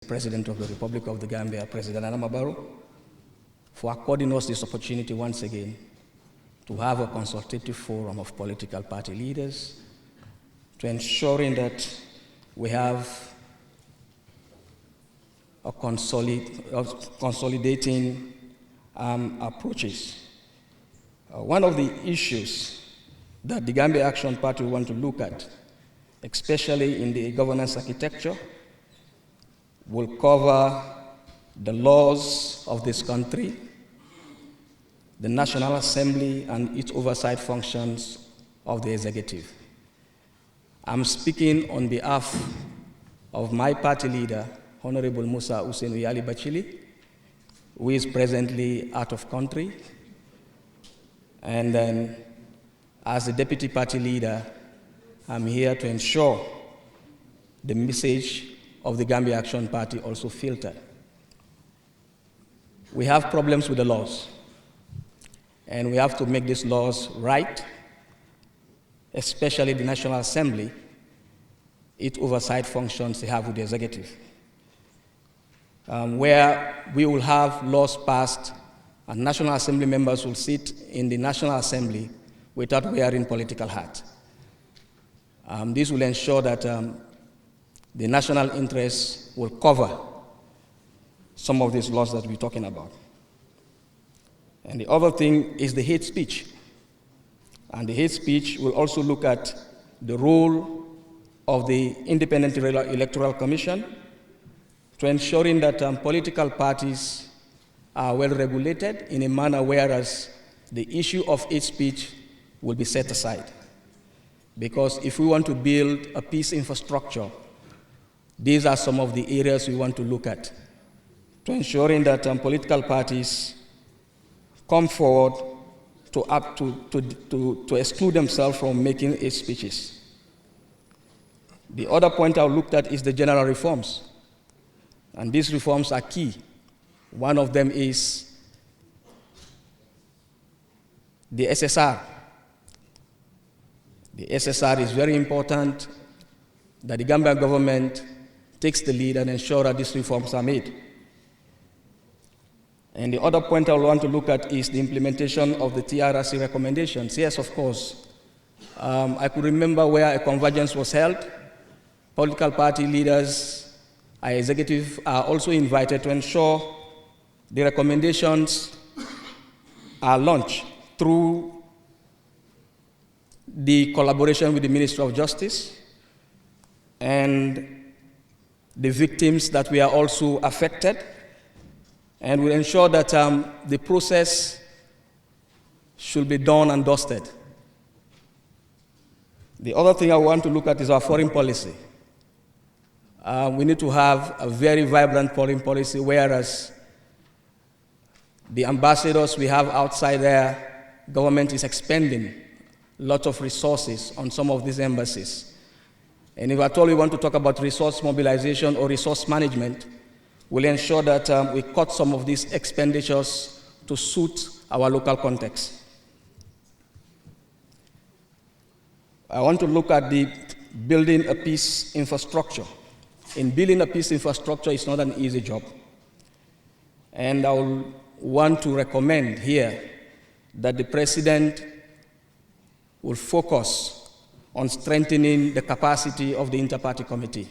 President of the Republic of the Gambia, President Adama Barrow, for according us this opportunity once again to have a consultative forum of political party leaders, to ensuring that we have a consolidating approaches. One of the issues that the Gambia Action Party want to look at, especially in the governance architecture, will cover the laws of this country, the National Assembly and its oversight functions of the executive. I'm speaking on behalf of my party leader, Honorable Musa Hussein Uyali Bachili, who is presently out of country. And then, as the deputy party leader, I'm here to ensure the message of the Gambia Action Party also filtered. We have problems with the laws, and we have to make these laws right, especially the National Assembly, its oversight functions they have with the executive, where we will have laws passed and National Assembly members will sit in the National Assembly without wearing political hats. This will ensure that the national interests will cover some of these laws that we're talking about. And the other thing is the hate speech. And the hate speech will also look at the role of the Independent Electoral Commission to ensuring that political parties are well regulated in a manner whereas the issue of hate speech will be set aside. Because if we want to build a peace infrastructure, these are some of the areas we want to look at to ensuring that political parties come forward to exclude themselves from making hate speeches. The other point I looked at is the general reforms. And these reforms are key. One of them is the SSR. The SSR is very important that the Gambian government takes the lead and ensure that these reforms are made. And the other point I want to look at is the implementation of the TRRC recommendations. Yes, of course. I could remember where a convergence was held. Political party leaders, our executive are also invited to ensure the recommendations are launched through the collaboration with the Ministry of Justice and the victims that we are also affected, and we'll ensure that the process should be done and dusted. The other thing I want to look at is our foreign policy. We need to have a very vibrant foreign policy, whereas the ambassadors we have outside there, government is expending lots of resources on some of these embassies. And if at all we want to talk about resource mobilization or resource management, we'll ensure that we cut some of these expenditures to suit our local context. I want to look at the building a peace infrastructure. In building a peace infrastructure, it's not an easy job. And I will want to recommend here that the President will focus on strengthening the capacity of the Inter-Party Committee.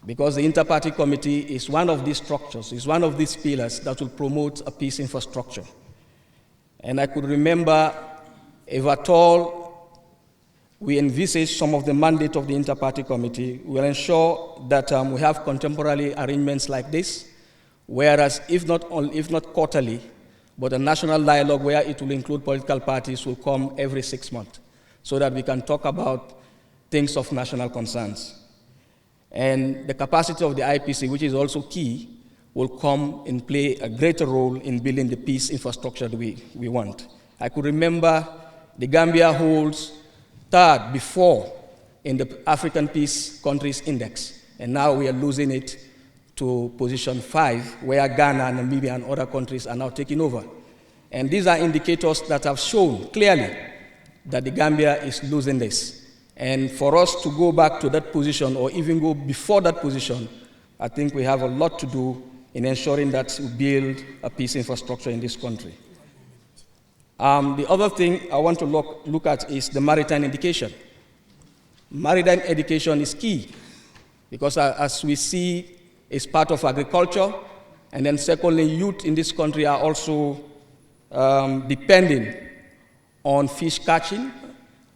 Because the Inter-Party Committee is one of these structures, is one of these pillars that will promote a peace infrastructure. And I could remember, if at all we envisage some of the mandate of the Inter-Party Committee, we'll ensure that we have contemporary arrangements like this, whereas if not quarterly, but a national dialogue where it will include political parties will come every 6 months, so that we can talk about things of national concerns. And the capacity of the IPC, which is also key, will come and play a greater role in building the peace infrastructure that we want. I could remember the Gambia holds third before in the African Peace Countries Index, and now we are losing it to position 5, where Ghana, Namibia, and other countries are now taking over. And these are indicators that have shown clearly that the Gambia is losing this. And for us to go back to that position, or even go before that position, I think we have a lot to do in ensuring that we build a peace infrastructure in this country. The other thing I want to look at is the maritime education. Maritime education is key because as we see, it's part of agriculture, and then secondly, youth in this country are also depending on fish catching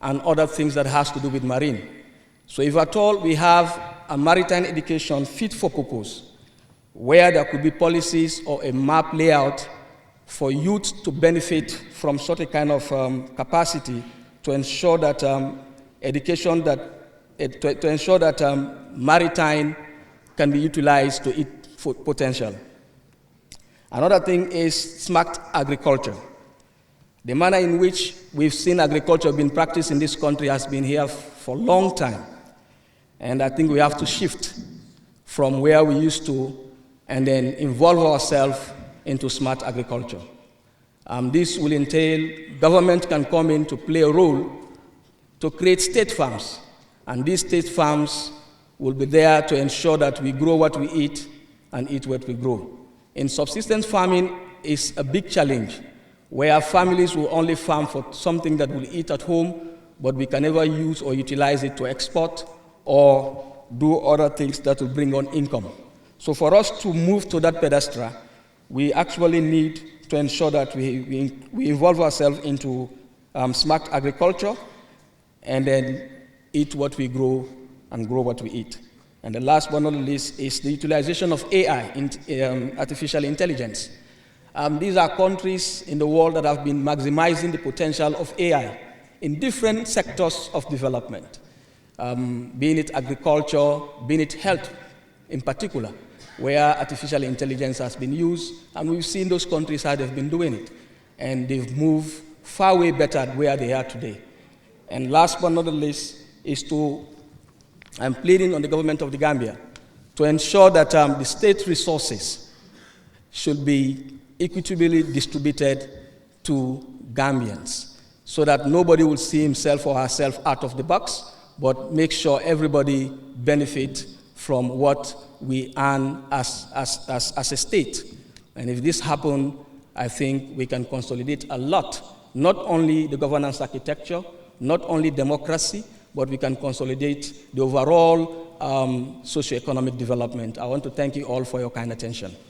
and other things that has to do with marine. So if at all we have a maritime education fit for purpose, where there could be policies or a map layout for youth to benefit from such a kind of capacity to ensure that maritime can be utilized to its full potential. Another thing is smart agriculture. The manner in which we've seen agriculture being practiced in this country has been here for a long time. And I think we have to shift from where we used to and then involve ourselves into smart agriculture. This will entail government can come in to play a role to create state farms. And these state farms will be there to ensure that we grow what we eat and eat what we grow. In subsistence farming is a big challenge, where families will only farm for something that we'll eat at home, but we can never use or utilize it to export or do other things that will bring on income. So for us to move to that pedestal, we actually need to ensure that we involve ourselves into smart agriculture and then eat what we grow and grow what we eat. And the last but not least is the utilization of AI, artificial intelligence. These are countries in the world that have been maximizing the potential of AI in different sectors of development, being it agriculture, being it health in particular, where artificial intelligence has been used, and we've seen those countries how they've been doing it, and they've moved far way better than where they are today. And last but not least is I'm pleading on the government of the Gambia to ensure that the state resources should be equitably distributed to Gambians so that nobody will see himself or herself out of the box, but make sure everybody benefit from what we earn as a state. And if this happens, I think we can consolidate a lot, not only the governance architecture, not only democracy, but we can consolidate the overall socioeconomic development. I want to thank you all for your kind attention.